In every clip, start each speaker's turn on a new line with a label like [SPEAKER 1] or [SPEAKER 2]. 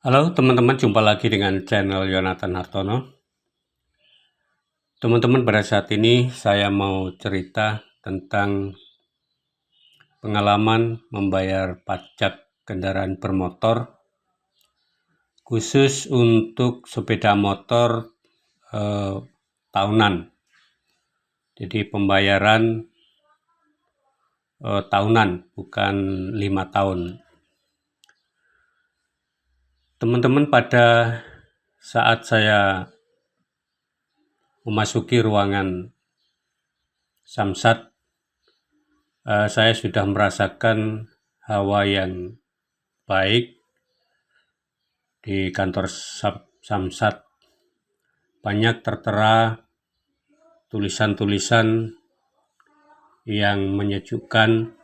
[SPEAKER 1] Halo teman-teman, jumpa lagi dengan channel Yonatan Hartono. Teman-teman, pada saat ini saya mau cerita tentang pengalaman membayar pajak kendaraan bermotor, khusus untuk sepeda motor tahunan. Jadi pembayaran tahunan, bukan 5 tahun. Teman-teman, pada saat saya memasuki ruangan Samsat, saya sudah merasakan hawa yang baik di kantor Samsat. Banyak tertera tulisan-tulisan yang menyejukkan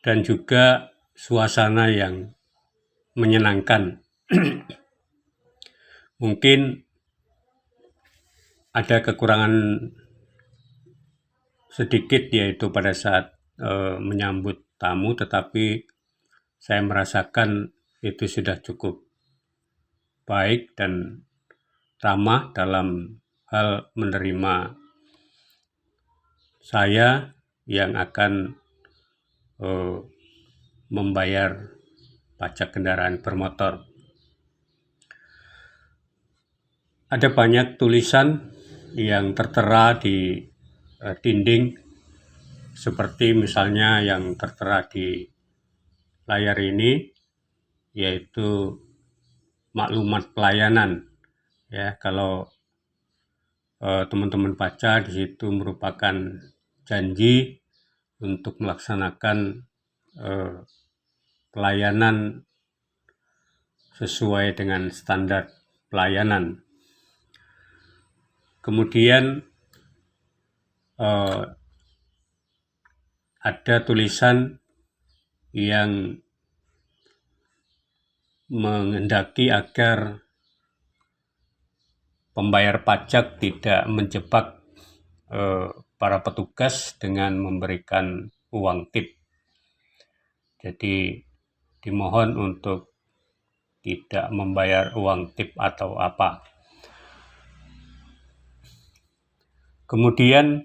[SPEAKER 1] dan juga suasana yang menyenangkan. Mungkin ada kekurangan sedikit, yaitu pada saat menyambut tamu, tetapi saya merasakan itu sudah cukup baik dan ramah dalam hal menerima saya yang akan membayar pajak kendaraan bermotor. Ada banyak tulisan yang tertera di dinding, seperti misalnya yang tertera di layar ini, yaitu maklumat pelayanan. Ya, kalau teman-teman baca, di situ merupakan janji untuk melaksanakan pelayanan sesuai dengan standar pelayanan. Kemudian ada tulisan yang menghendaki agar pembayar pajak tidak menjebak para petugas dengan memberikan uang tip. Jadi dimohon untuk tidak membayar uang tip atau apa. Kemudian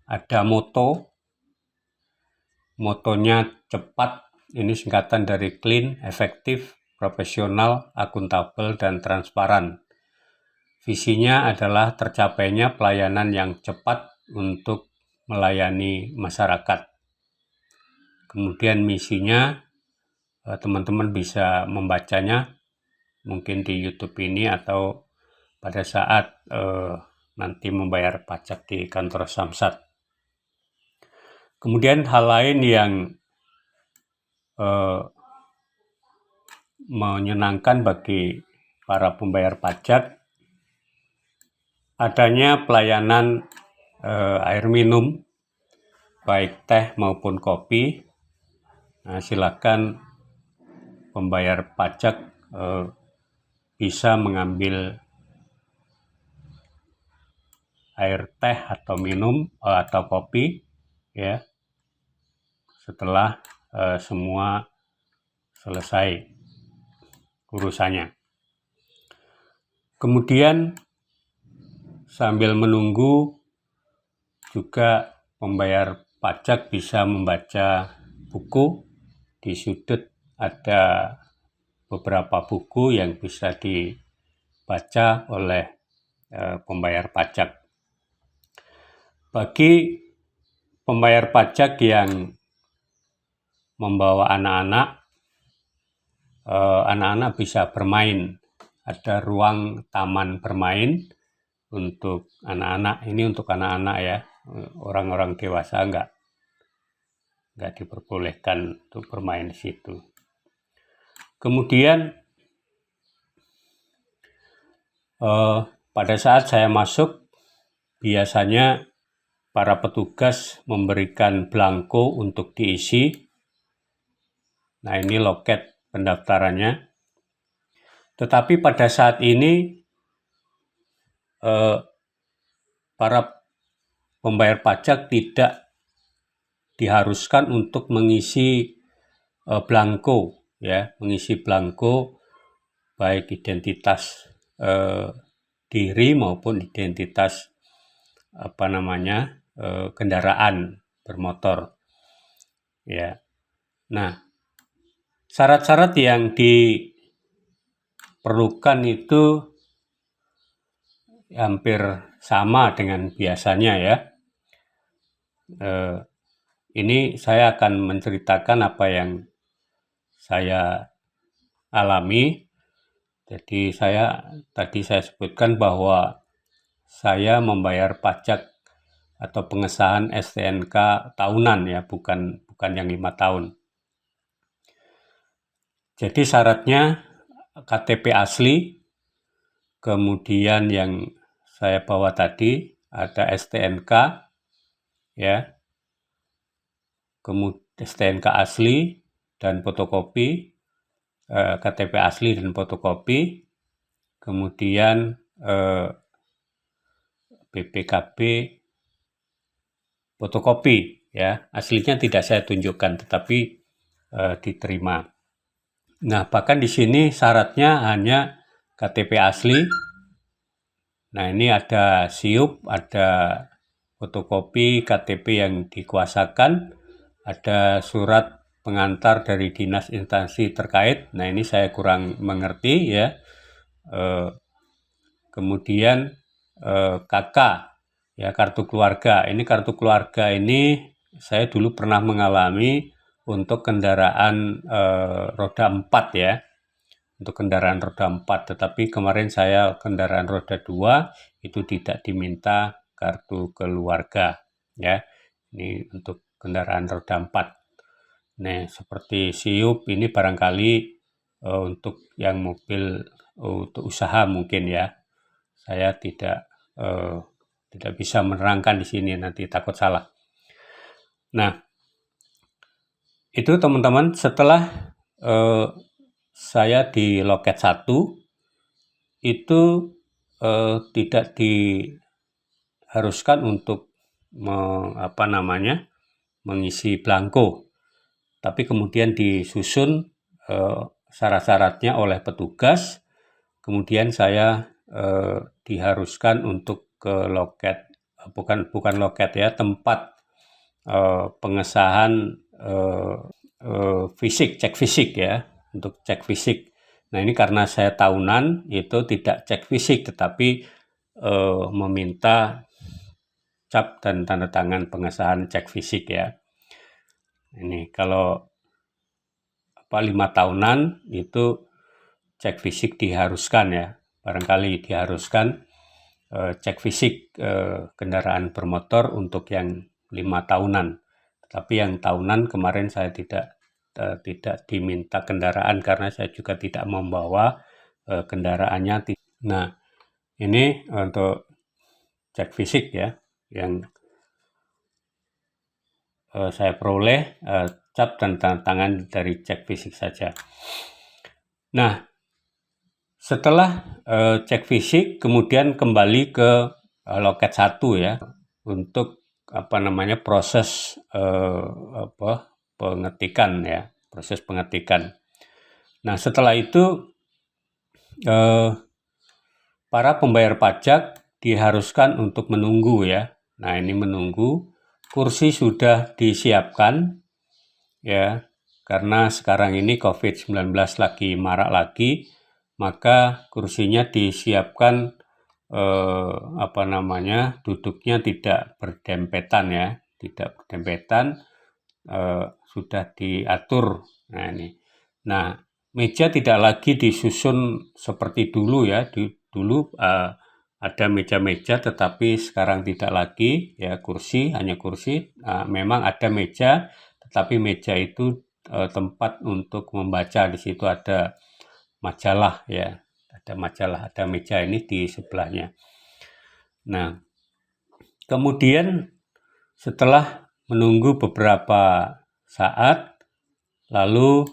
[SPEAKER 1] ada motonya cepat, ini singkatan dari clean, efektif, profesional, akuntabel, dan transparan. Visinya adalah tercapainya pelayanan yang cepat untuk melayani masyarakat. Kemudian misinya, teman-teman bisa membacanya mungkin di YouTube ini atau pada saat nanti membayar pajak di kantor Samsat. Kemudian hal lain yang menyenangkan bagi para pembayar pajak, adanya pelayanan air minum, baik teh maupun kopi. Nah, silakan pembayar pajak bisa mengambil air teh atau minum atau kopi, ya, setelah semua selesai urusannya. Kemudian sambil menunggu juga pembayar pajak bisa membaca buku. Di sudut ada beberapa buku yang bisa dibaca oleh pembayar pajak. Bagi pembayar pajak yang membawa anak-anak, anak-anak bisa bermain. Ada ruang taman bermain untuk anak-anak. Ini untuk anak-anak ya, orang-orang dewasa nggak diperbolehkan untuk bermain di situ. Kemudian pada saat saya masuk, biasanya para petugas memberikan belangko untuk diisi. Nah, ini loket pendaftarannya. Tetapi pada saat ini para pembayar pajak tidak diharuskan untuk mengisi blanko ya, mengisi blanko baik identitas diri maupun identitas kendaraan bermotor ya. Nah, syarat-syarat yang diperlukan itu hampir sama dengan biasanya ya. Ini saya akan menceritakan apa yang saya alami. Jadi tadi saya sebutkan bahwa saya membayar pajak atau pengesahan STNK tahunan ya, bukan yang 5 tahun. Jadi syaratnya KTP asli, kemudian yang saya bawa tadi ada STNK ya, kemudian STNK asli dan fotokopi, KTP asli dan fotokopi, kemudian BPKB fotokopi ya, aslinya tidak saya tunjukkan tetapi diterima. Nah, bahkan di sini syaratnya hanya KTP asli. Nah, ini ada SIUP, ada fotokopi KTP yang dikuasakan, ada surat pengantar dari dinas instansi terkait. Nah, ini saya kurang mengerti ya. Kemudian KK ya, kartu keluarga. Ini kartu keluarga ini saya dulu pernah mengalami untuk kendaraan roda 4 ya. Untuk kendaraan roda 4, tetapi kemarin saya kendaraan roda 2 itu tidak diminta kartu keluarga ya. Ini untuk kendaraan roda 4. Nah, seperti SIUP ini barangkali untuk yang mobil untuk usaha mungkin ya. Saya tidak bisa menerangkan di sini, nanti takut salah. Nah, itu teman-teman, setelah saya di loket 1 itu tidak diharuskan untuk mengisi blanko, tapi kemudian disusun syarat-syaratnya oleh petugas. Kemudian saya diharuskan untuk ke loket, bukan loket ya, tempat pengesahan fisik, cek fisik ya, untuk cek fisik. Nah, ini karena saya tahunan itu tidak cek fisik tetapi meminta cap dan tanda tangan pengesahan cek fisik ya. Ini kalau 5 tahunan itu cek fisik diharuskan ya, barangkali diharuskan cek fisik kendaraan bermotor untuk yang 5 tahunan. Tapi yang tahunan kemarin saya tidak diminta kendaraan karena saya juga tidak membawa kendaraannya. Nah, ini untuk cek fisik ya, yang saya peroleh cap dan tanda tangan dari cek fisik saja. Nah, setelah cek fisik kemudian kembali ke loket 1 ya, untuk proses pengetikan ya, proses pengetikan. Nah, setelah itu para pembayar pajak diharuskan untuk menunggu ya. Nah, ini menunggu, kursi sudah disiapkan ya, karena sekarang ini COVID-19 lagi marak lagi, maka kursinya disiapkan duduknya tidak berdempetan ya, tidak berdempetan, sudah diatur. Nah, ini. Nah, meja tidak lagi disusun seperti dulu ya. Dulu ada meja-meja, tetapi sekarang tidak lagi ya, kursi, hanya kursi. Memang ada meja, tetapi meja itu tempat untuk membaca. Di situ ada majalah ya. Ada majalah, ada meja ini di sebelahnya. Nah, kemudian setelah menunggu beberapa saat, lalu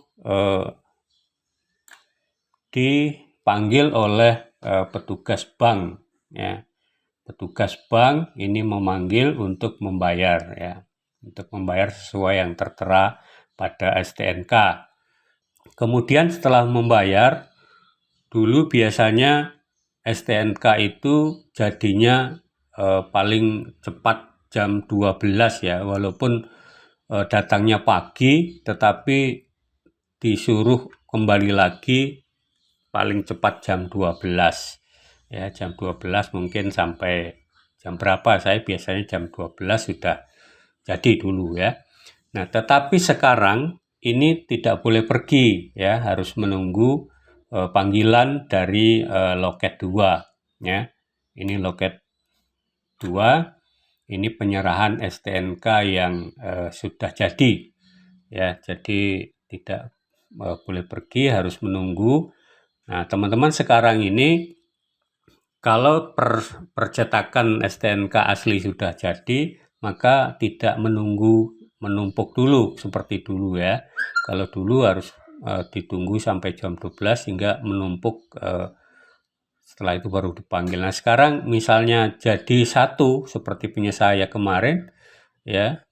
[SPEAKER 1] dipanggil oleh petugas bank ya. Petugas bank ini memanggil untuk membayar ya, untuk membayar sesuai yang tertera pada STNK. Kemudian setelah membayar, dulu biasanya STNK itu jadinya paling cepat jam 12 ya, walaupun datangnya pagi, tetapi disuruh kembali lagi paling cepat jam 12. Ya, jam 12 mungkin sampai jam berapa, saya biasanya jam 12 sudah jadi dulu ya. Nah, tetapi sekarang ini tidak boleh pergi ya, harus menunggu panggilan dari loket 2 ya. Ini loket 2, ini penyerahan STNK yang sudah jadi ya. Jadi tidak boleh pergi, harus menunggu. Nah, teman-teman sekarang ini kalau percetakan STNK asli sudah jadi, maka tidak menunggu menumpuk dulu seperti dulu ya. Kalau dulu harus ditunggu sampai jam 12 hingga menumpuk, setelah itu baru dipanggil. Nah, sekarang misalnya jadi satu seperti punya saya kemarin ya,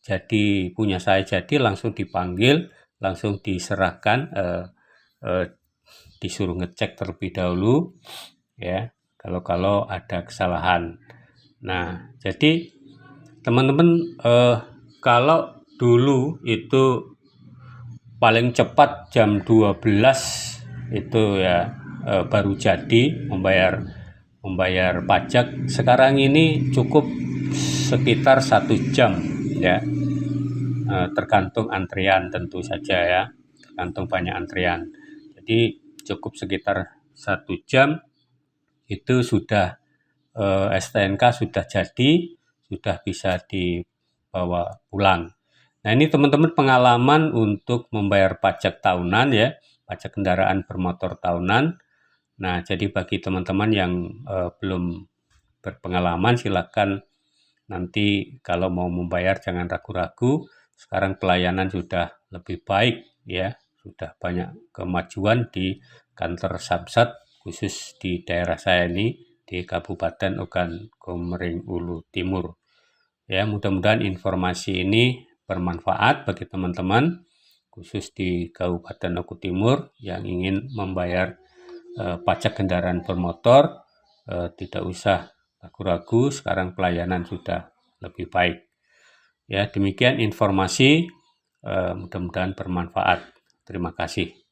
[SPEAKER 1] punya saya jadi langsung dipanggil, langsung diserahkan, disuruh ngecek terlebih dahulu ya, kalau ada kesalahan. Nah, jadi teman-teman, kalau dulu itu paling cepat jam 12 itu ya, baru jadi membayar pajak. Sekarang ini cukup sekitar 1 jam ya, tergantung antrian tentu saja ya, tergantung banyak antrian. Jadi cukup sekitar 1 jam itu sudah STNK sudah jadi, sudah bisa dibawa pulang. Nah, ini teman-teman pengalaman untuk membayar pajak tahunan ya, pajak kendaraan bermotor tahunan. Nah, jadi bagi teman-teman yang belum berpengalaman, silakan nanti kalau mau membayar jangan ragu-ragu. Sekarang pelayanan sudah lebih baik ya, sudah banyak kemajuan di kantor Samsat, khusus di daerah saya ini, di Kabupaten Ogan Komering Ulu Timur. Ya, mudah-mudahan informasi ini bermanfaat bagi teman-teman, khusus di Kabupaten Ogan Timur yang ingin membayar pajak kendaraan bermotor. Tidak usah ragu-ragu, sekarang pelayanan sudah lebih baik. Ya, demikian informasi, mudah-mudahan bermanfaat. Terima kasih.